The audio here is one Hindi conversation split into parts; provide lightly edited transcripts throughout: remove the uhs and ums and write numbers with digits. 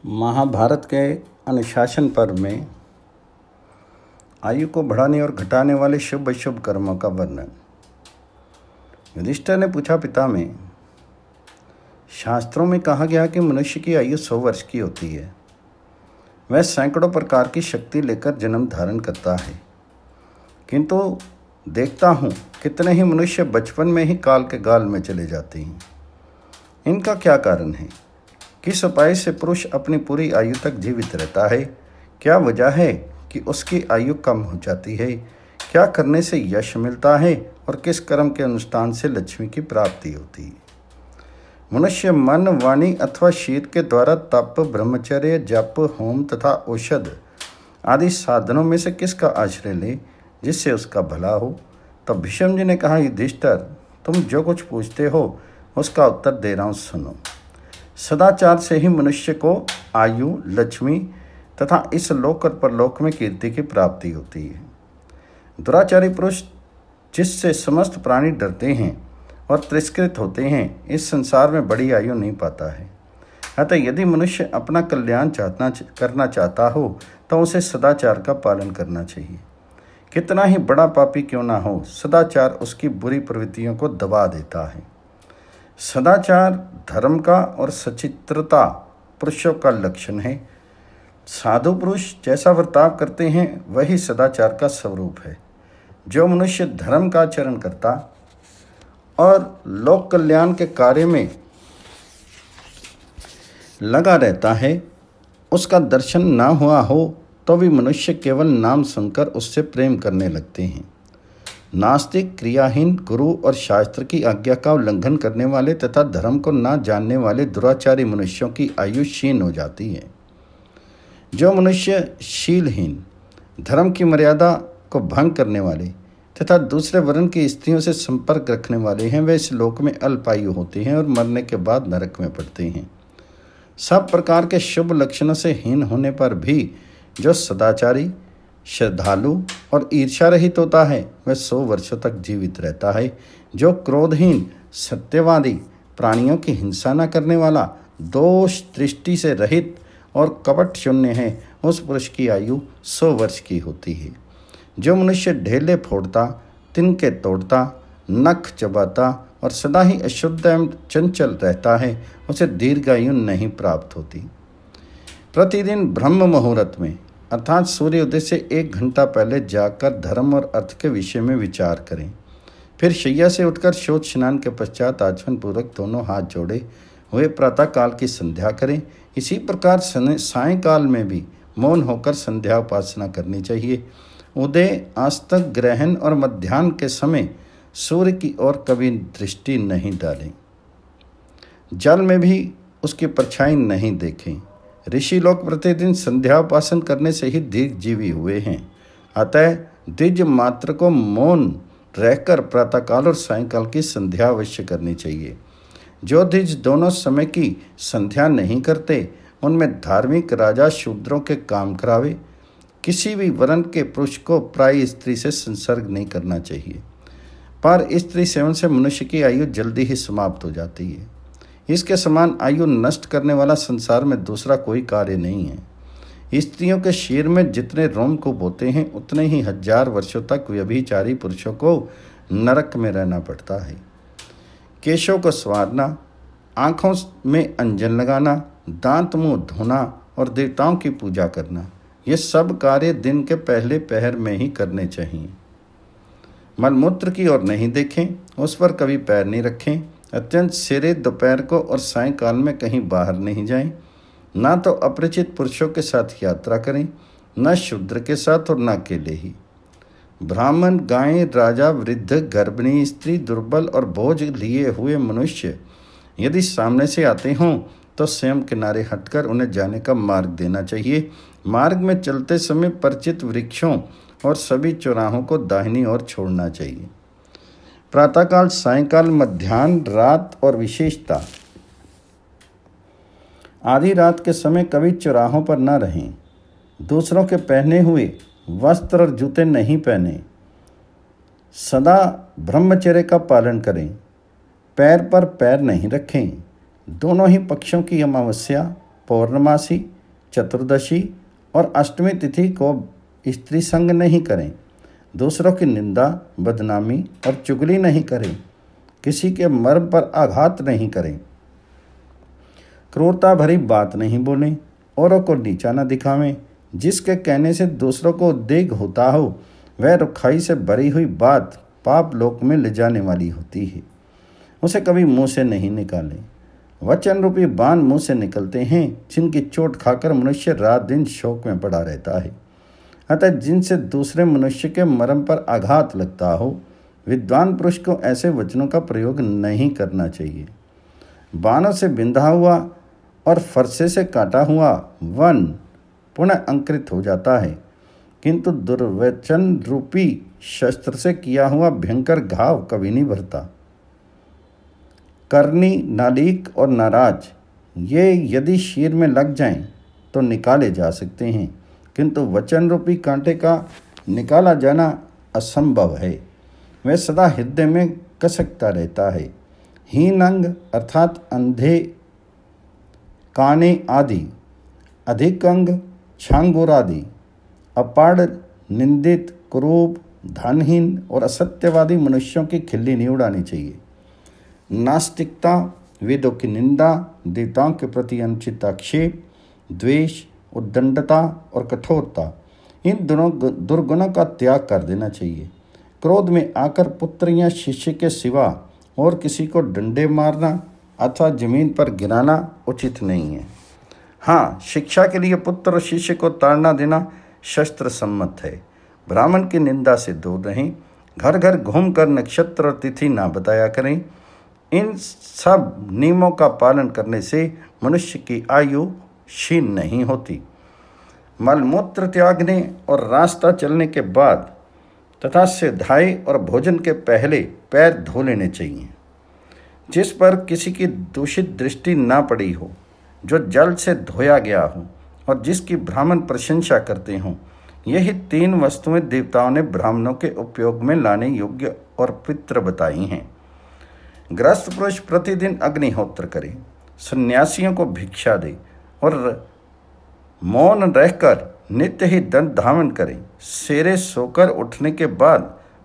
महाभारत के अनुशासन पर्व में आयु को बढ़ाने और घटाने वाले शुभ अशुभ कर्मों का वर्णन। युधिष्ठिर ने पूछा, पिता में शास्त्रों में कहा गया कि मनुष्य की आयु 100 वर्ष की होती है। वह सैकड़ों प्रकार की शक्ति लेकर जन्म धारण करता है, किंतु देखता हूँ कितने ही मनुष्य बचपन में ही काल के गाल में चले जाते हैं। इनका क्या कारण है? किस उपाय से पुरुष अपनी पूरी आयु तक जीवित रहता है? क्या वजह है कि उसकी आयु कम हो जाती है? क्या करने से यश मिलता है और किस कर्म के अनुष्ठान से लक्ष्मी की प्राप्ति होती है? मनुष्य मन, वाणी अथवा शीत के द्वारा तप, ब्रह्मचर्य, जप, होम तथा औषध आदि साधनों में से किसका आश्रय ले जिससे उसका भला हो? तब भीष्म जी ने कहा, युधिष्ठिर, तुम जो कुछ पूछते हो उसका उत्तर दे रहा हूँ, सुनो। सदाचार से ही मनुष्य को आयु, लक्ष्मी तथा इस लोक और परलोक में कीर्ति की प्राप्ति होती है। दुराचारी पुरुष, जिससे समस्त प्राणी डरते हैं और तिरस्कृत होते हैं, इस संसार में बड़ी आयु नहीं पाता है। अतः यदि मनुष्य अपना कल्याण करना चाहता हो तो उसे सदाचार का पालन करना चाहिए। कितना ही बड़ा पापी क्यों ना हो, सदाचार उसकी बुरी प्रवृत्तियों को दबा देता है। सदाचार धर्म का और सचित्रता पुरुषों का लक्षण है। साधु पुरुष जैसा बर्ताव करते हैं वही सदाचार का स्वरूप है। जो मनुष्य धर्म का आचरण करता और लोक कल्याण के कार्य में लगा रहता है, उसका दर्शन ना हुआ हो तो भी मनुष्य केवल नाम सुनकर उससे प्रेम करने लगते हैं। नास्तिक, क्रियाहीन, गुरु और शास्त्र की आज्ञा का उल्लंघन करने वाले तथा धर्म को ना जानने वाले दुराचारी मनुष्यों की आयु क्षीण हो जाती है। जो मनुष्य शीलहीन, धर्म की मर्यादा को भंग करने वाले तथा दूसरे वर्ण की स्त्रियों से संपर्क रखने वाले हैं, वे इस लोक में अल्पायु होते हैं और मरने के बाद नरक में पड़ते हैं। सब प्रकार के शुभ लक्षणों से हीन होने पर भी जो सदाचारी, श्रद्धालु और ईर्ष्या रहित होता है, वह 100 वर्षों तक जीवित रहता है। जो क्रोधहीन, सत्यवादी, प्राणियों की हिंसा न करने वाला, दोष दृष्टि से रहित और कपट शून्य है, उस पुरुष की आयु 100 वर्ष की होती है। जो मनुष्य ढेले फोड़ता, तिनके तोड़ता, नख चबाता और सदा ही अशुद्ध एवं चंचल रहता है, उसे दीर्घायु नहीं प्राप्त होती। प्रतिदिन ब्रह्म मुहूर्त में अर्थात सूर्योदय से 1 घंटा पहले जाकर धर्म और अर्थ के विषय में विचार करें। फिर शैया से उठकर शौच स्नान के पश्चात आचमन पूर्वक दोनों हाथ जोड़े हुए प्रातः काल की संध्या करें। इसी प्रकार सायंकाल में भी मौन होकर संध्या उपासना करनी चाहिए। उदय, अस्त, ग्रहण और मध्याह्न के समय सूर्य की ओर कभी दृष्टि नहीं डालें। जल में भी उसकी परछाई नहीं देखें। ऋषि लोग प्रतिदिन संध्या उपासन करने से ही दीर्घजीवी हुए हैं। अतः द्विज मात्र को मौन रहकर प्रातःकाल और सायंकाल की संध्या अवश्य करनी चाहिए। जो द्विज दोनों समय की संध्या नहीं करते, उनमें धार्मिक राजा शूद्रों के काम करावे। किसी भी वर्ण के पुरुष को प्राय स्त्री से संसर्ग नहीं करना चाहिए, पर स्त्री सेवन से मनुष्य की आयु जल्दी ही समाप्त हो जाती है। इसके समान आयु नष्ट करने वाला संसार में दूसरा कोई कार्य नहीं है। स्त्रियों के शीर में जितने रोमकूप होते हैं, उतने ही 1000 वर्षों तक व्यभिचारी पुरुषों को नरक में रहना पड़ता है। केशों को संवारना, आँखों में अंजन लगाना, दांत मुंह धोना और देवताओं की पूजा करना, ये सब कार्य दिन के पहले पहर में ही करने चाहिए। मलमूत्र की ओर नहीं देखें, उस पर कभी पैर नहीं रखें। अत्यंत सिरे दोपहर को और सायंकाल में कहीं बाहर नहीं जाएं। ना तो अपरिचित पुरुषों के साथ यात्रा करें, न शूद्र के साथ और न अकेले ही। ब्राह्मण, गाय, राजा, वृद्ध, गर्भिणी स्त्री, दुर्बल और बोझ लिए हुए मनुष्य यदि सामने से आते हों तो स्वयं किनारे हटकर उन्हें जाने का मार्ग देना चाहिए। मार्ग में चलते समय परिचित वृक्षों और सभी चौराहों को दाहिनी ओर छोड़ना चाहिए। प्रातःकाल, सायंकाल, मध्याह्न, रात और विशेषता आधी रात के समय कभी चौराहों पर न रहें। दूसरों के पहने हुए वस्त्र और जूते नहीं पहने। सदा ब्रह्मचर्य का पालन करें। पैर पर पैर नहीं रखें। दोनों ही पक्षों की अमावस्या, पौर्णमासी चतुर्दशी और अष्टमी तिथि को स्त्री संग नहीं करें। दूसरों की निंदा, बदनामी और चुगली नहीं करें। किसी के मर्म पर आघात नहीं करें। क्रूरता भरी बात नहीं बोलें। औरों को नीचा न दिखावें। जिसके कहने से दूसरों को उद्वेग होता हो वह रुखाई से भरी हुई बात पाप लोक में ले जाने वाली होती है। उसे कभी मुंह से नहीं निकालें। वचन रूपी बाण मुंह से निकलते हैं जिनकी चोट खाकर मनुष्य रात दिन शोक में पड़ा रहता है। अतः जिनसे दूसरे मनुष्य के मर्म पर आघात लगता हो, विद्वान पुरुष को ऐसे वचनों का प्रयोग नहीं करना चाहिए। बाणों से बिंधा हुआ और फरसे से काटा हुआ वन पुनः अंकुरित हो जाता है, किंतु दुर्वचन रूपी शस्त्र से किया हुआ भयंकर घाव कभी नहीं भरता। करनी, नालीक और नाराज ये यदि शीर में लग जाएं तो निकाले जा सकते हैं, किंतु वचन रूपी कांटे का निकाला जाना असंभव है। वह सदा हृदय में कसकता रहता है। हीन अंग अर्थात अंधे, काने आदि, अधिक अंग, छांगुर आदि, अपाड़, निंदित, कुरूप, धनहीन और असत्यवादी मनुष्यों की खिल्ली नहीं उड़ानी चाहिए। नास्तिकता, वेदों की निंदा, देवताओं के प्रति अनुचित आक्षेप, द्वेष, उद्दंडता और कठोरता, इन दोनों दुर्गुणों का त्याग कर देना चाहिए। क्रोध में आकर पुत्र या शिष्य के सिवा और किसी को डंडे मारना अथवा जमीन पर गिराना उचित नहीं है। हाँ, शिक्षा के लिए पुत्र और शिष्य को ताड़ना देना शस्त्र सम्मत है। ब्राह्मण की निंदा से दूर रहें। घर घर घूमकर नक्षत्र और तिथि ना बताया करें। इन सब नियमों का पालन करने से मनुष्य की आयु क्षीण नहीं होती। मलमूत्र त्यागने और रास्ता चलने के बाद तथा सिधाई और भोजन के पहले पैर धो लेने चाहिए। जिस पर किसी की दूषित दृष्टि ना पड़ी हो, जो जल से धोया गया हो और जिसकी ब्राह्मण प्रशंसा करते हों, यही 3 वस्तुएं देवताओं ने ब्राह्मणों के उपयोग में लाने योग्य और पवित्र बताई हैं। गृहस्थ पुरुष प्रतिदिन अग्निहोत्र करे, सन्यासियों को भिक्षा दे और मौन रहकर नित्य ही दंड धावन करें। सेरे सोकर उठने के बाद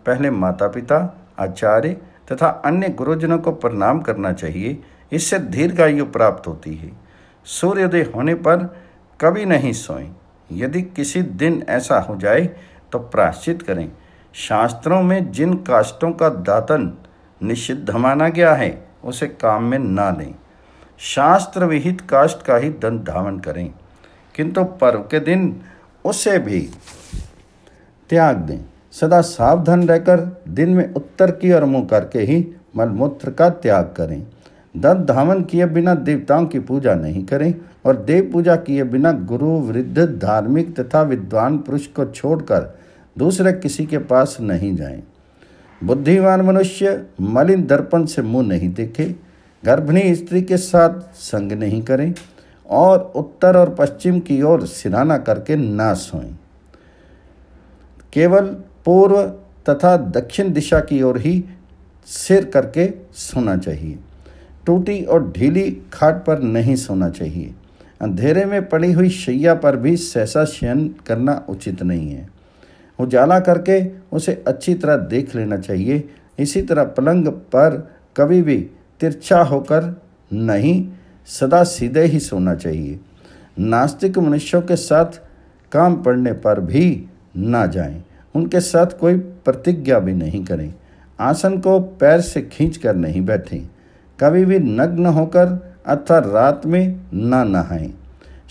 पहले माता पिता, आचार्य तथा अन्य गुरुजनों को प्रणाम करना चाहिए। इससे दीर्घायु प्राप्त होती है। सूर्योदय होने पर कभी नहीं सोएं। यदि किसी दिन ऐसा हो जाए तो प्रायश्चित करें। शास्त्रों में जिन काष्टों का दातन निषिद्ध माना गया है उसे काम में ना लें। शास्त्र विहित काष्ट का ही दंड धावन करें, किंतु पर्व के दिन उसे भी त्याग दें। सदा सावधान रहकर दिन में उत्तर की ओर मुँह करके ही मलमूत्र का त्याग करें। दंड धावन किए बिना देवताओं की पूजा नहीं करें और देव पूजा किए बिना गुरु, वृद्ध, धार्मिक तथा विद्वान पुरुष को छोड़कर दूसरे किसी के पास नहीं जाएं। बुद्धिमान मनुष्य मलिन दर्पण से मुंह नहीं देखे, गर्भिणी स्त्री के साथ संग नहीं करें और उत्तर और पश्चिम की ओर सिरहाना करके ना सोएं। केवल पूर्व तथा दक्षिण दिशा की ओर ही सिर करके सोना चाहिए। टूटी और ढीली खाट पर नहीं सोना चाहिए। अंधेरे में पड़ी हुई शैया पर भी सहसा शयन करना उचित नहीं है। उजाला करके उसे अच्छी तरह देख लेना चाहिए। इसी तरह पलंग पर कभी भी तिरछा होकर नहीं, सदा सीधे ही सोना चाहिए। नास्तिक मनुष्यों के साथ काम पड़ने पर भी ना जाएं। उनके साथ कोई प्रतिज्ञा भी नहीं करें। आसन को पैर से खींचकर नहीं बैठें। कभी भी नग्न होकर अथवा रात में ना नहाएं।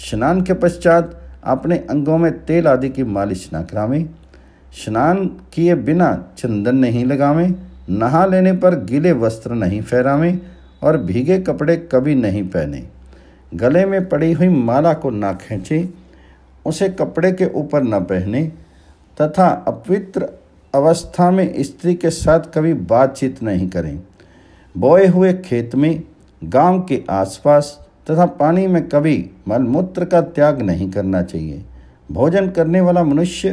स्नान के पश्चात अपने अंगों में तेल आदि की मालिश ना करावें। स्नान किए बिना चंदन नहीं लगावें। नहा लेने पर गीले वस्त्र नहीं फहरावें और भीगे कपड़े कभी नहीं पहने। गले में पड़ी हुई माला को ना खींचें, उसे कपड़े के ऊपर न पहने तथा अपवित्र अवस्था में स्त्री के साथ कभी बातचीत नहीं करें। बोए हुए खेत में, गांव के आसपास तथा पानी में कभी मलमूत्र का त्याग नहीं करना चाहिए। भोजन करने वाला मनुष्य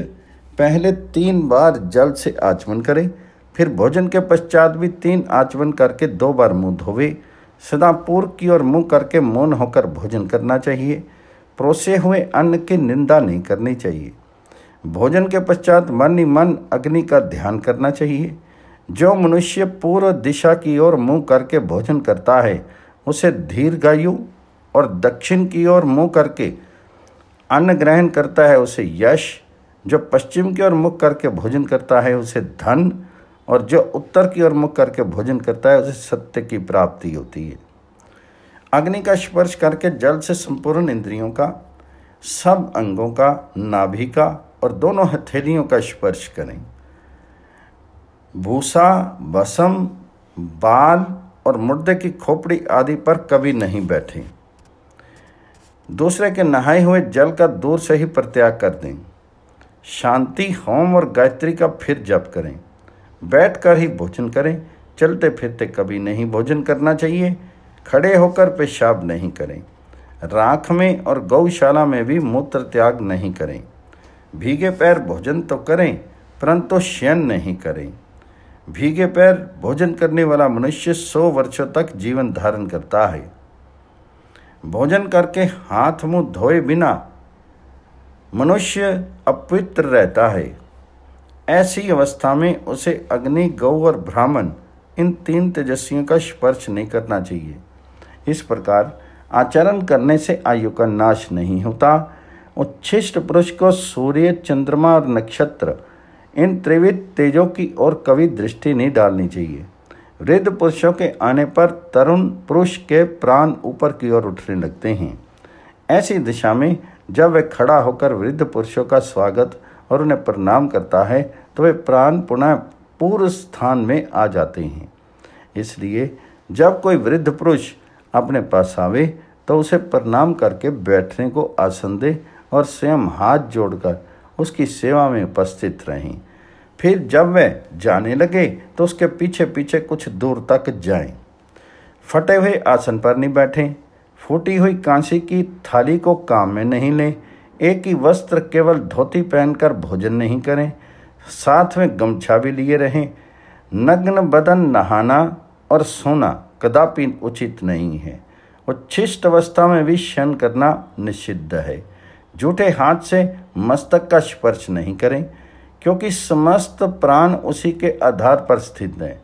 पहले 3 बार जल से आचमन करे, फिर भोजन के पश्चात भी 3 आचमन करके 2 बार मुंह धोवे। सदा पूर्व की ओर मुंह करके मौन होकर भोजन करना चाहिए। परोसे हुए अन्न की निंदा नहीं करनी चाहिए। भोजन के पश्चात मन ही मन अग्नि का ध्यान करना चाहिए। जो मनुष्य पूर्व दिशा की ओर मुँह करके भोजन करता है उसे दीर्घायु, और दक्षिण की ओर मुँह करके अन्न ग्रहण करता है उसे यश, जो पश्चिम की ओर मुख करके भोजन करता है उसे धन, और जो उत्तर की ओर मुख करके भोजन करता है उसे सत्य की प्राप्ति होती है। अग्नि का स्पर्श करके जल से संपूर्ण इंद्रियों का, सब अंगों का, नाभि का और दोनों हथेलियों का स्पर्श करें। भूसा, भस्म, बाल और मुर्दे की खोपड़ी आदि पर कभी नहीं बैठें। दूसरे के नहाए हुए जल का दूर से ही परित्याग कर दें। शांति होम और गायत्री का फिर जप करें। बैठकर ही भोजन करें। चलते फिरते कभी नहीं भोजन करना चाहिए। खड़े होकर पेशाब नहीं करें। राख में और गौशाला में भी मूत्र त्याग नहीं करें। भीगे पैर भोजन तो करें परंतु शयन नहीं करें। भीगे पैर भोजन करने वाला मनुष्य 100 वर्षों तक जीवन धारण करता है। भोजन करके हाथ मुंह धोए बिना मनुष्य अपवित्र रहता है। ऐसी अवस्था में उसे अग्नि, गौ और ब्राह्मण, इन 3 तेजस्वियों का स्पर्श नहीं करना चाहिए। इस प्रकार आचरण करने से आयु का नाश नहीं होता। उच्छिष्ट पुरुष को सूर्य, चंद्रमा और नक्षत्र, इन त्रिविध तेजों की ओर कभी दृष्टि नहीं डालनी चाहिए। वृद्ध पुरुषों के आने पर तरुण पुरुष के प्राण ऊपर की ओर उठने लगते हैं। ऐसी दिशा में जब वह खड़ा होकर वृद्ध पुरुषों का स्वागत और उन्हें प्रणाम करता है तो वे प्राण पुनः पूर्व स्थान में आ जाते हैं। इसलिए जब कोई वृद्ध पुरुष अपने पास आवे तो उसे प्रणाम करके बैठने को आसन दे और स्वयं हाथ जोड़कर उसकी सेवा में उपस्थित रहें। फिर जब वह जाने लगे तो उसके पीछे पीछे कुछ दूर तक जाएं। फटे हुए आसन पर नहीं बैठें। फूटी हुई कांसी की थाली को काम में नहीं लें। एक ही वस्त्र केवल धोती पहनकर भोजन नहीं करें। साथ में गमछा भी लिए रहें। नग्न बदन नहाना और सोना कदापि उचित नहीं है। उच्छिष्ट अवस्था में भी शयन करना निषिद्ध है। झूठे हाथ से मस्तक का स्पर्श नहीं करें, क्योंकि समस्त प्राण उसी के आधार पर स्थित हैं।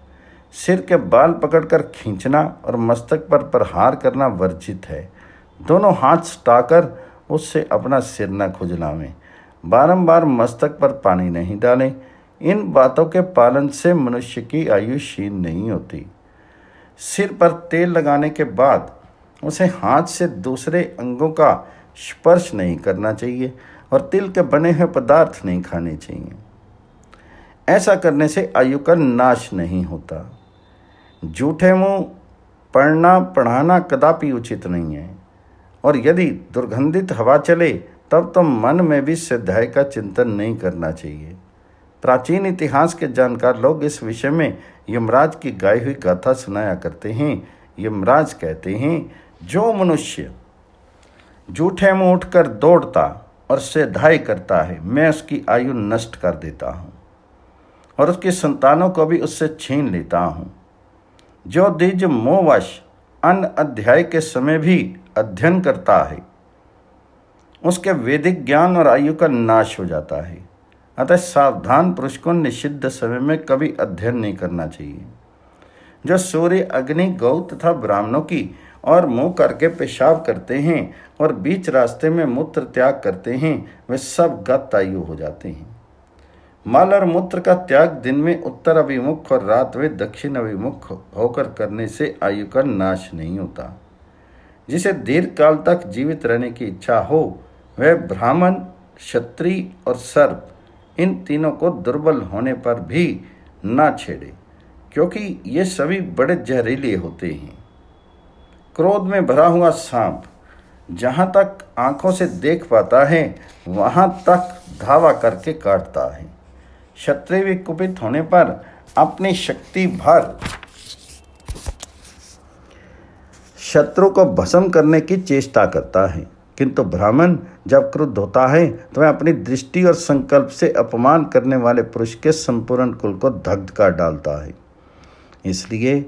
सिर के बाल पकड़कर खींचना और मस्तक पर प्रहार करना वर्जित है। दोनों हाथ सटाकर उससे अपना सिर न खुजलावें। बारंबार मस्तक पर पानी नहीं डालें। इन बातों के पालन से मनुष्य की आयु क्षीण नहीं होती। सिर पर तेल लगाने के बाद उसे हाथ से दूसरे अंगों का स्पर्श नहीं करना चाहिए और तिल के बने हुए पदार्थ नहीं खाने चाहिए। ऐसा करने से आयु का नाश नहीं होता। झूठे मुंह पढ़ना पढ़ाना कदापि उचित नहीं है, और यदि दुर्गंधित हवा चले तब तो मन में भी सिद्धाई का चिंतन नहीं करना चाहिए। प्राचीन इतिहास के जानकार लोग इस विषय में यमराज की गाई हुई गाथा सुनाया करते हैं। यमराज कहते हैं, जो मनुष्य झूठे मुंह उठकर दौड़ता और सिद्धाई करता है, मैं उसकी आयु नष्ट कर देता हूँ और उसकी संतानों को भी उससे छीन लेता हूँ। जो द्विज मोहवश अन्य अध्याय के समय भी अध्ययन करता है, उसके वैदिक ज्ञान और आयु का नाश हो जाता है। अतः सावधान पुरुष को निषिद्ध समय में कभी अध्ययन नहीं करना चाहिए। जो सूर्य, अग्नि, गौ तथा ब्राह्मणों की और मुँह करके पेशाब करते हैं और बीच रास्ते में मूत्र त्याग करते हैं, वे सब गत आयु हो जाते हैं। मल और मूत्र का त्याग दिन में उत्तर अभिमुख और रात में दक्षिण अभिमुख होकर करने से आयु का नाश नहीं होता। जिसे दीर्घ काल तक जीवित रहने की इच्छा हो, वह ब्राह्मण, क्षत्रिय और सर्प, इन तीनों को दुर्बल होने पर भी ना छेड़े, क्योंकि ये सभी बड़े जहरीले होते हैं। क्रोध में भरा हुआ सांप जहाँ तक आंखों से देख पाता है वहाँ तक धावा करके काटता है। क्षत्रिय भी कुपित होने पर अपनी शक्ति भर शत्रु को भस्म करने की चेष्टा करता है, किंतु ब्राह्मण जब क्रुद्ध होता है तो वह अपनी दृष्टि और संकल्प से अपमान करने वाले पुरुष के संपूर्ण कुल को दग्ध कर डालता है। इसलिए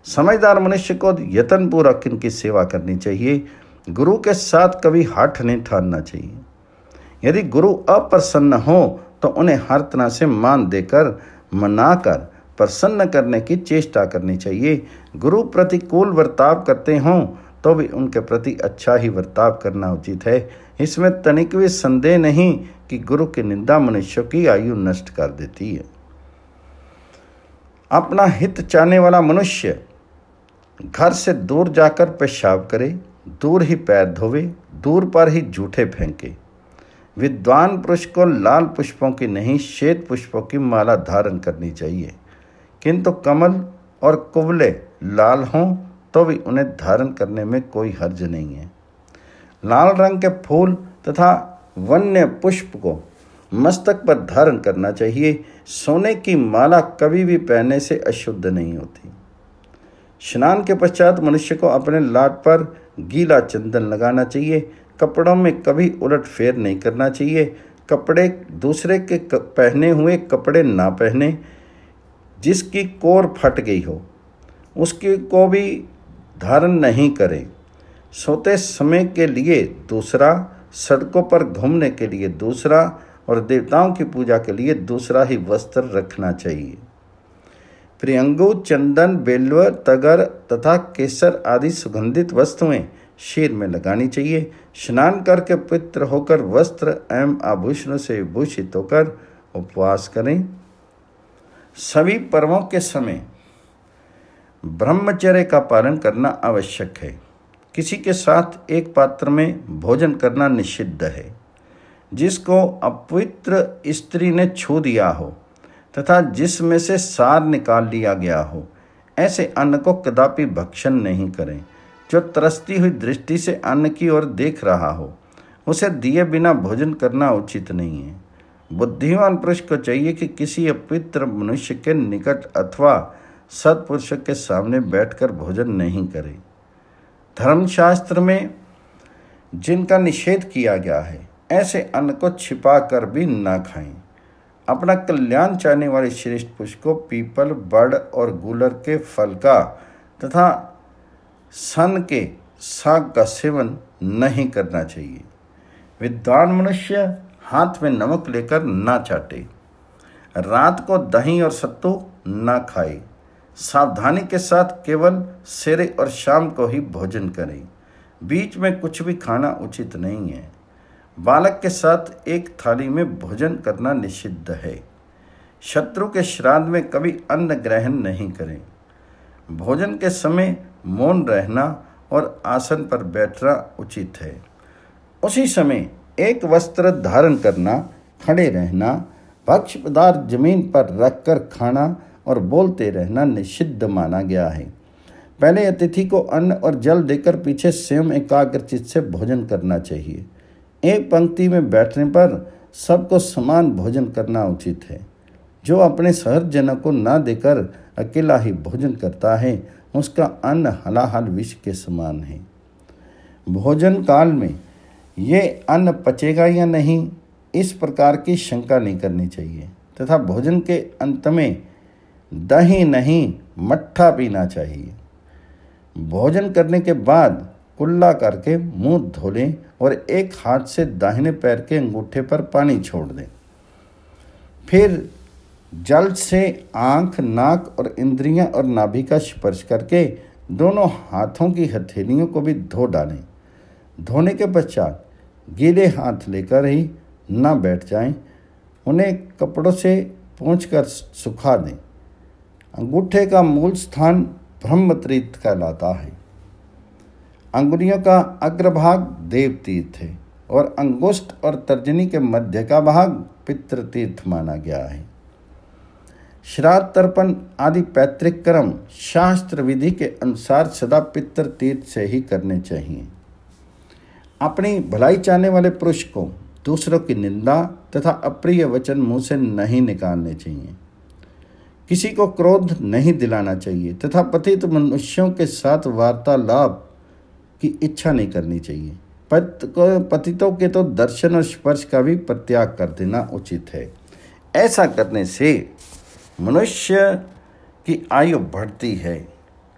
समझदार मनुष्य को यत्नपूर्वक इनकी सेवा करनी चाहिए गुरु के साथ कभी हाथ नहीं ठानना चाहिए। यदि गुरु अप्रसन्न हो तो उन्हें हर तरह से मान देकर, मनाकर प्रसन्न करने की चेष्टा करनी चाहिए। गुरु प्रतिकूल बर्ताव करते हों तो भी उनके प्रति अच्छा ही बर्ताव करना उचित है। इसमें तनिक भी संदेह नहीं कि गुरु की निंदा मनुष्य की आयु नष्ट कर देती है। अपना हित चाहने वाला मनुष्य घर से दूर जाकर पेशाब करे, दूर ही पैर धोवे, दूर पर ही जूठे फेंके। विद्वान पुरुष को लाल पुष्पों की नहीं, श्वेत पुष्पों की माला धारण करनी चाहिए, किंतु कमल और कुबले लाल हों तो भी उन्हें धारण करने में कोई हर्ज नहीं है। लाल रंग के फूल तथा वन्य पुष्प को मस्तक पर धारण करना चाहिए। सोने की माला कभी भी पहनने से अशुद्ध नहीं होती। स्नान के पश्चात मनुष्य को अपने लाट पर गीला चंदन लगाना चाहिए। कपड़ों में कभी उलट फेर नहीं करना चाहिए। कपड़े दूसरे के पहने हुए कपड़े ना पहने। जिसकी कोर फट गई हो उसकी को भी धारण नहीं करें। सोते समय के लिए दूसरा, सड़कों पर घूमने के लिए दूसरा और देवताओं की पूजा के लिए दूसरा ही वस्त्र रखना चाहिए। प्रियंगु, चंदन, बेलवर, तगर तथा केसर आदि सुगंधित वस्तुएं शीर में लगानी चाहिए। स्नान करके पवित्र होकर वस्त्र एवं आभूषणों से विभूषित होकर उपवास करें। सभी पर्वों के समय ब्रह्मचर्य का पालन करना आवश्यक है। किसी के साथ एक पात्र में भोजन करना निषिद्ध है। जिसको अपवित्र स्त्री ने छू दिया हो तथा जिसमें से सार निकाल लिया गया हो, ऐसे अन्न को कदापि भक्षण नहीं करें। जो तरसती हुई दृष्टि से अन्न की ओर देख रहा हो उसे दिए बिना भोजन करना उचित नहीं है। बुद्धिमान पुरुष को चाहिए कि किसी अपवित्र मनुष्य के निकट अथवा सत्पुरुष के सामने बैठकर भोजन नहीं करे। धर्मशास्त्र में जिनका निषेध किया गया है ऐसे अन्न को छिपा कर भी ना खाएं। अपना कल्याण चाहने वाले श्रेष्ठ पुरुष को पीपल, बड़ और गूलर के फल का तथा सन के साग का सेवन नहीं करना चाहिए। विद्वान मनुष्य हाथ में नमक लेकर ना चाटे। रात को दही और सत्तू ना खाए। सावधानी के साथ केवल सवेरे और शाम को ही भोजन करें। बीच में कुछ भी खाना उचित नहीं है। बालक के साथ एक थाली में भोजन करना निषिद्ध है। शत्रु के श्राद्ध में कभी अन्न ग्रहण नहीं करें। भोजन के समय मौन रहना और आसन पर बैठना उचित है। उसी समय एक वस्त्र धारण करना, खड़े रहना, भक्ष्य पदार्थ जमीन पर रखकर खाना और बोलते रहना निषिद्ध माना गया है। पहले अतिथि को अन्न और जल देकर पीछे स्वयं एकाग्रचित से भोजन करना चाहिए। एक पंक्ति में बैठने पर सबको समान भोजन करना उचित है। जो अपने सहजनों को ना देकर अकेला ही भोजन करता है उसका अन्न हलाहल विष के समान है। भोजन काल में ये अन्न पचेगा या नहीं, इस प्रकार की शंका नहीं करनी चाहिए तथा भोजन के अंत में दही नहीं मट्ठा पीना चाहिए। भोजन करने के बाद कुल्ला करके मुंह धो लें और एक हाथ से दाहिने पैर के अंगूठे पर पानी छोड़ दें। फिर जल से आँख, नाक और इंद्रियां और नाभि का स्पर्श करके दोनों हाथों की हथेलियों को भी धो डालें। धोने के पश्चात गीले हाथ लेकर ही ना बैठ जाएं। उन्हें कपड़ों से पोंछकर सुखा दें। अंगूठे का मूल स्थान ब्रह्म तीर्थ कहलाता है। अंगुलियों का अग्रभाग देव तीर्थ है और अंगुष्ठ और तर्जनी के मध्य का भाग पितृ तीर्थ माना गया है। श्राद्ध, तर्पण आदि पैतृक कर्म शास्त्र विधि के अनुसार सदा पितृ तीर्थ से ही करने चाहिए। अपनी भलाई चाहने वाले पुरुष को दूसरों की निंदा तथा अप्रिय वचन मुंह से नहीं निकालने चाहिए। किसी को क्रोध नहीं दिलाना चाहिए तथा पतित मनुष्यों के साथ वार्तालाप की इच्छा नहीं करनी चाहिए। पतितों के तो दर्शन और स्पर्श का भी परित्याग कर देना उचित है। ऐसा करने से मनुष्य की आयु बढ़ती है।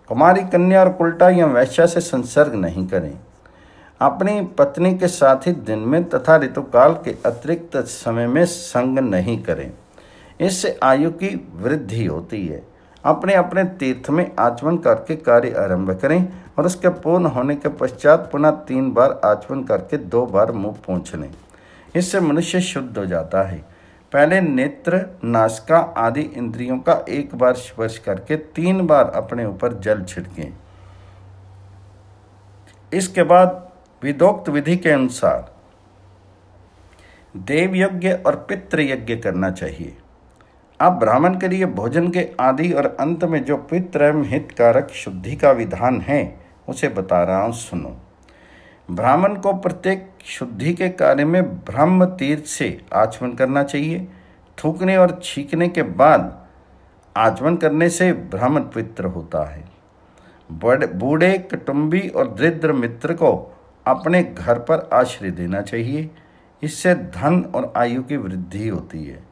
कुमारी कन्या और कुलटा या वैश्या से संसर्ग नहीं करें। अपनी पत्नी के साथ ही दिन में तथा ऋतुकाल के अतिरिक्त समय में संग नहीं करें। इससे आयु की वृद्धि होती है। अपने अपने तीर्थ में आचमन करके कार्य आरंभ करें और उसके पूर्ण होने के पश्चात पुनः 3 बार आचमन करके 2 बार मुंह पोंछ लें। इससे मनुष्य शुद्ध हो जाता है। पहले नेत्र, नासिका आदि इंद्रियों का 1 बार स्पर्श करके 3 बार अपने ऊपर जल छिड़कें। इसके बाद विधोक्त विधि के अनुसार देव यज्ञ और पितृ यज्ञ करना चाहिए। अब ब्राह्मण के लिए भोजन के आदि और अंत में जो पितृ एवं हितकारक शुद्धि का विधान है उसे बता रहा हूं, सुनो। ब्राह्मण को प्रत्येक शुद्धि के कार्य में ब्रह्म तीर्थ से आचमन करना चाहिए। थूकने और छींकने के बाद आचमन करने से ब्राह्मण पवित्र होता है। बूढ़े, कुटुंबी और दरिद्र मित्र को अपने घर पर आश्रय देना चाहिए। इससे धन और आयु की वृद्धि होती है।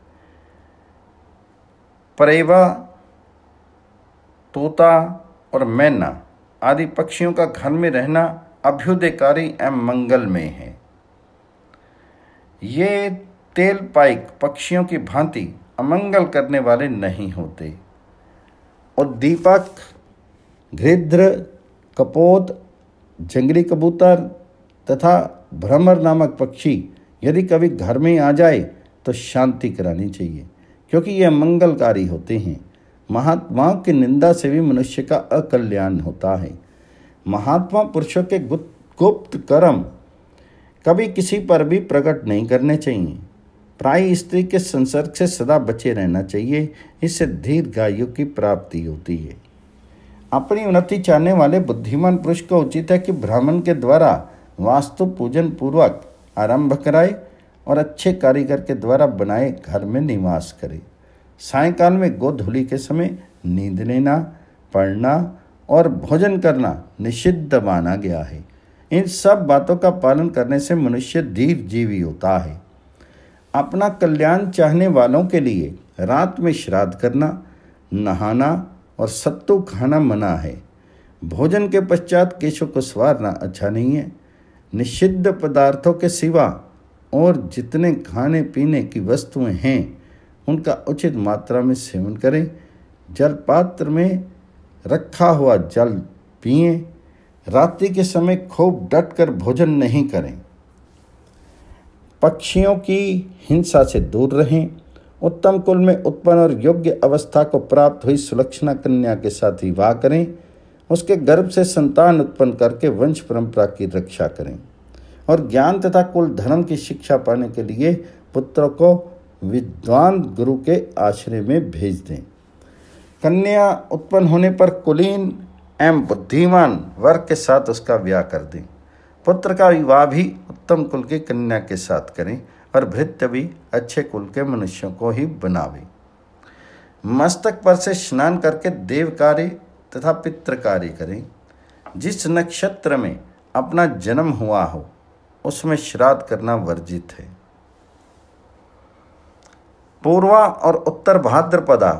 परेवा, तोता और मैना आदि पक्षियों का घर में रहना अभ्युदयकारी एवं मंगलमय है। ये तेल पाइक पक्षियों की भांति अमंगल करने वाले नहीं होते। और दीपक, घृद्र, कपोत, जंगली कबूतर तथा भ्रमर नामक पक्षी यदि कभी घर में आ जाए तो शांति करानी चाहिए, क्योंकि ये मंगलकारी होते हैं। महात्माओं की निंदा से भी मनुष्य का अकल्याण होता है। महात्मा पुरुषों के गुप्त कर्म कभी किसी पर भी प्रकट नहीं करने चाहिए। प्राय स्त्री के संसर्ग से सदा बचे रहना चाहिए। इससे दीर्घायु की प्राप्ति होती है। अपनी उन्नति चाहने वाले बुद्धिमान पुरुष को उचित है कि ब्राह्मण के द्वारा वास्तु पूजन पूर्वक आरंभ कराए और अच्छे कारीगर के द्वारा बनाए घर में निवास करे। सायंकाल में गोधूली के समय नींद लेना, पढ़ना और भोजन करना निषिद्ध माना गया है। इन सब बातों का पालन करने से मनुष्य दीर्घजीवी होता है। अपना कल्याण चाहने वालों के लिए रात में श्राद्ध करना, नहाना और सत्तू खाना मना है। भोजन के पश्चात केशों को संवारना अच्छा नहीं है। निषिद्ध पदार्थों के सिवा और जितने खाने पीने की वस्तुएं हैं उनका उचित मात्रा में सेवन करें। जल पात्र में रखा हुआ जल पिएं। रात्रि के समय खूब डटकर भोजन नहीं करें। पक्षियों की हिंसा से दूर रहें। उत्तम कुल में उत्पन्न और योग्य अवस्था को प्राप्त हुई सुलक्षणा कन्या के साथ विवाह करें। उसके गर्भ से संतान उत्पन्न करके वंश परंपरा की रक्षा करें और ज्ञान तथा कुल धर्म की शिक्षा पाने के लिए पुत्रों को विद्वान गुरु के आश्रय में भेज दें। कन्या उत्पन्न होने पर कुलीन एवं बुद्धिमान वर के साथ उसका ब्याह कर दें। पुत्र का विवाह भी उत्तम कुल की कन्या के साथ करें और भृत्य भी अच्छे कुल के मनुष्यों को ही बनावे। मस्तक पर से स्नान करके देव कार्य तथा पितृ कार्य करें। जिस नक्षत्र में अपना जन्म हुआ हो उसमें श्राद्ध करना वर्जित है। पूर्वा और उत्तर भाद्रपदा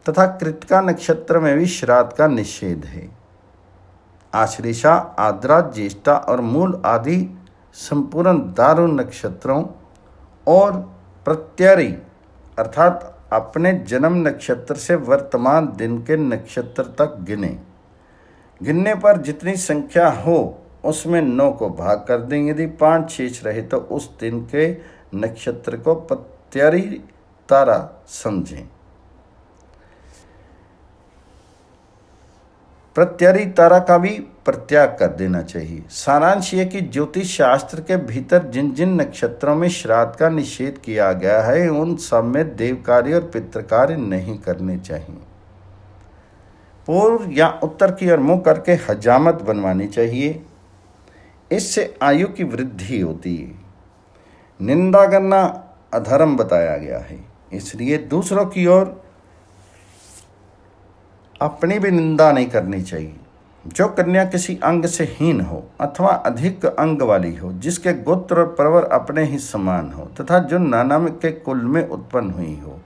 तथा कृतिका नक्षत्र में भी श्राद्ध का निषेध है। आश्लेषा, आद्रा, ज्येष्ठा और मूल आदि संपूर्ण दारू नक्षत्रों और प्रत्यरी अर्थात अपने जन्म नक्षत्र से वर्तमान दिन के नक्षत्र तक गिनने पर जितनी संख्या हो उसमें 9 को भाग कर दें। यदि 5 शेष रहे तो उस दिन के नक्षत्र को प्रत्यरी तारा समझें। प्रत्यरी तारा का भी परित्याग कर देना चाहिए। सारांश ये कि ज्योतिष शास्त्र के भीतर जिन जिन नक्षत्रों में श्राद्ध का निषेध किया गया है उन सब में देव कार्य और पितृ कार्य नहीं करने चाहिए। पूर्व या उत्तर की ओर मुंह करके हजामत बनवानी चाहिए। इससे आयु की वृद्धि होती है। निंदा करना अधर्म बताया गया है, इसलिए दूसरों की ओर अपनी भी निंदा नहीं करनी चाहिए। जो कन्या किसी अंग से हीन हो अथवा अधिक अंग वाली हो, जिसके गोत्र और प्रवर अपने ही समान हो तथा जो नाना के कुल में उत्पन्न हुई हो,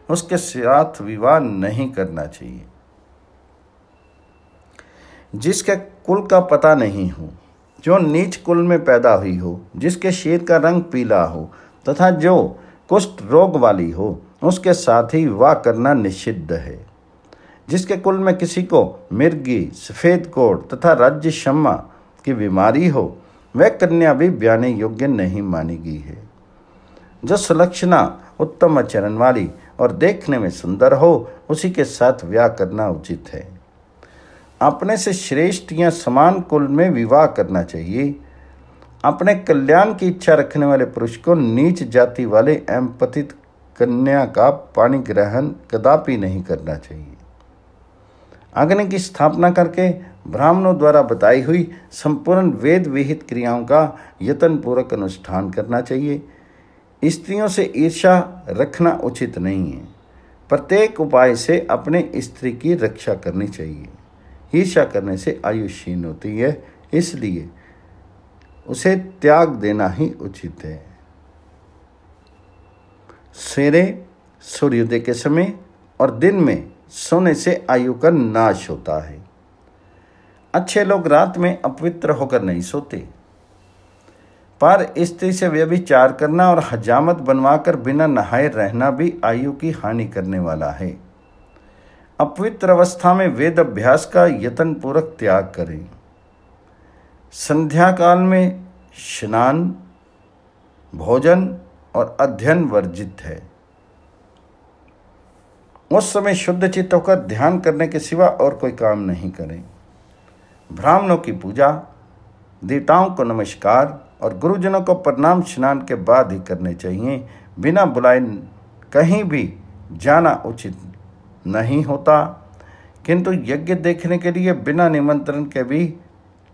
उसके साथ विवाह नहीं करना चाहिए। जिसके कुल का पता नहीं हो जो नीच कुल में पैदा हुई हो, जिसके शरीर का रंग पीला हो तथा जो कुष्ठ रोग वाली हो, उसके साथ ही विवाह करना निषिद्ध है। जिसके कुल में किसी को मिर्गी, सफ़ेद कोढ़ तथा राज्य शम्मा की बीमारी हो, वह कन्या भी ब्याहने योग्य नहीं मानी गई है। जो सुलक्षणा, उत्तम आचरण वाली और देखने में सुंदर हो, उसी के साथ विवाह करना उचित है। अपने से श्रेष्ठ या समान कुल में विवाह करना चाहिए। अपने कल्याण की इच्छा रखने वाले पुरुष को नीच जाति वाले एवं पतित कन्या का पाणी ग्रहण कदापि नहीं करना चाहिए। अग्नि की स्थापना करके ब्राह्मणों द्वारा बताई हुई संपूर्ण वेद विहित क्रियाओं का यत्न पूर्वक अनुष्ठान करना चाहिए। स्त्रियों से ईर्ष्या रखना उचित नहीं है। प्रत्येक उपाय से अपने स्त्री की रक्षा करनी चाहिए। ईर्ष्या करने से आयु क्षीण होती है, इसलिए उसे त्याग देना ही उचित है। सवेरे सूर्योदय के समय और दिन में सोने से आयु का नाश होता है। अच्छे लोग रात में अपवित्र होकर नहीं सोते, पर स्त्री से व्यभिचार करना और हजामत बनवाकर बिना नहाए रहना भी आयु की हानि करने वाला है। अपवित्र अवस्था में वेद अभ्यास का यत्न पूर्वक त्याग करें। संध्या काल में स्नान, भोजन और अध्ययन वर्जित है। उस समय शुद्ध चित्त होकर ध्यान करने के सिवा और कोई काम नहीं करें। ब्राह्मणों की पूजा, देवताओं को नमस्कार और गुरुजनों को प्रणाम स्नान के बाद ही करने चाहिए। बिना बुलाए कहीं भी जाना उचित नहीं होता, किंतु यज्ञ देखने के लिए बिना निमंत्रण के भी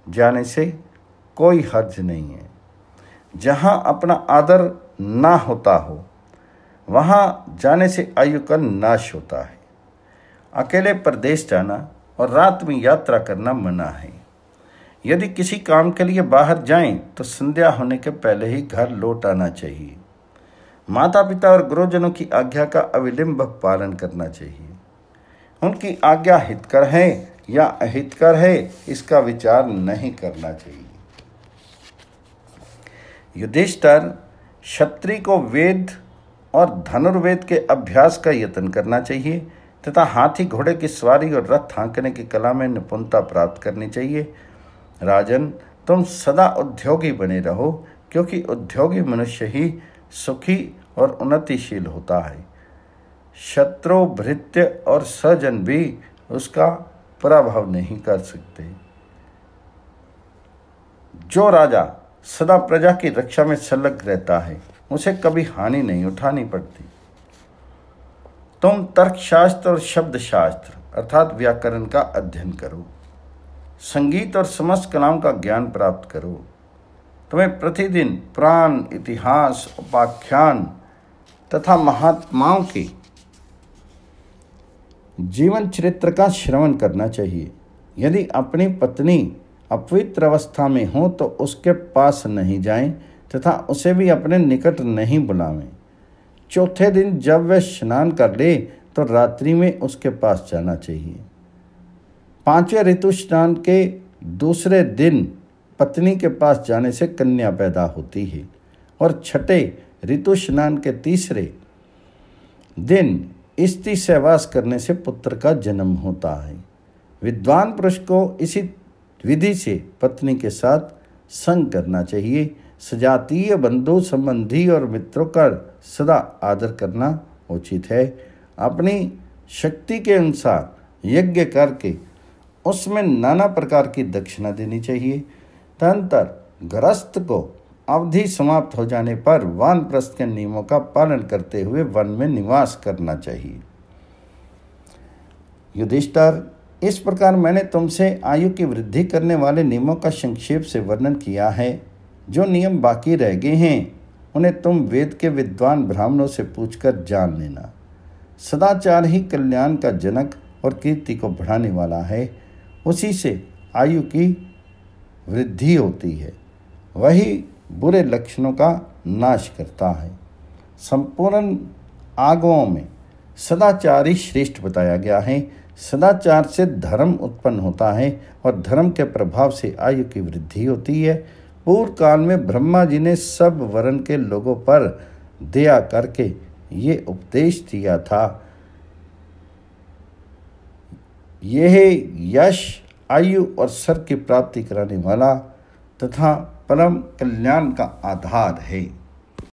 जाने से कोई हर्ज नहीं है। जहाँ अपना आदर ना होता हो, वहाँ जाने से आयु का नाश होता है। अकेले प्रदेश जाना और रात में यात्रा करना मना है। यदि किसी काम के लिए बाहर जाएं तो संध्या होने के पहले ही घर लौट आना चाहिए। माता पिता और गुरुजनों की आज्ञा का अविलंब पालन करना चाहिए। उनकी आज्ञा हितकर है या अहितकर है, इसका विचार नहीं करना चाहिए। युधिष्ठिर, क्षत्रिय को वेद और धनुर्वेद के अभ्यास का यत्न करना चाहिए तथा हाथी घोड़े की सवारी और रथ हाँकने की कला में निपुणता प्राप्त करनी चाहिए। राजन, तुम सदा उद्योगी बने रहो, क्योंकि उद्योगी मनुष्य ही सुखी और उन्नतिशील होता है। शत्रु, भृत्य और सज्जन भी उसका पराभव नहीं कर सकते। जो राजा सदा प्रजा की रक्षा में संलग्न रहता है, उसे कभी हानि नहीं उठानी पड़ती। तुम तर्कशास्त्र और शब्द शास्त्र अर्थात व्याकरण का अध्ययन करो। संगीत और समस्त कलाओं का ज्ञान प्राप्त करो। तुम्हें प्रतिदिन पुराण, इतिहास, उपाख्यान तथा महात्माओं के जीवन चरित्र का श्रवण करना चाहिए। यदि अपनी पत्नी अपवित्र अवस्था में हो तो उसके पास नहीं जाएं तथा उसे भी अपने निकट नहीं बुलावें। चौथे दिन जब वह स्नान कर ले तो रात्रि में उसके पास जाना चाहिए। पांचवें ऋतु स्नान के दूसरे दिन पत्नी के पास जाने से कन्या पैदा होती है और छठे ऋतु स्नान के तीसरे दिन स्त्री सहवास करने से पुत्र का जन्म होता है। विद्वान पुरुष को इसी विधि से पत्नी के साथ संग करना चाहिए। सजातीय बंधु संबंधी और मित्रों का सदा आदर करना उचित है। अपनी शक्ति के अनुसार यज्ञ करके उसमें नाना प्रकार की दक्षिणा देनी चाहिए। तदनंतर गृहस्थ को अवधि समाप्त हो जाने पर वानप्रस्थ के नियमों का पालन करते हुए वन में निवास करना चाहिए। युधिष्ठिर, इस प्रकार मैंने तुमसे आयु की वृद्धि करने वाले नियमों का संक्षेप से वर्णन किया है। जो नियम बाकी रह गए हैं उन्हें तुम वेद के विद्वान ब्राह्मणों से पूछकर जान लेना। सदाचार ही कल्याण का जनक और कीर्ति को बढ़ाने वाला है। उसी से आयु की वृद्धि होती है, वही बुरे लक्षणों का नाश करता है। संपूर्ण आगमों में सदाचार ही श्रेष्ठ बताया गया है। सदाचार से धर्म उत्पन्न होता है और धर्म के प्रभाव से आयु की वृद्धि होती है। पूर्व काल में ब्रह्मा जी ने सब वर्ण के लोगों पर दया करके ये उपदेश दिया था, यह यश, आयु और स्वर्ग की प्राप्ति कराने वाला तथा परम कल्याण का आधार है।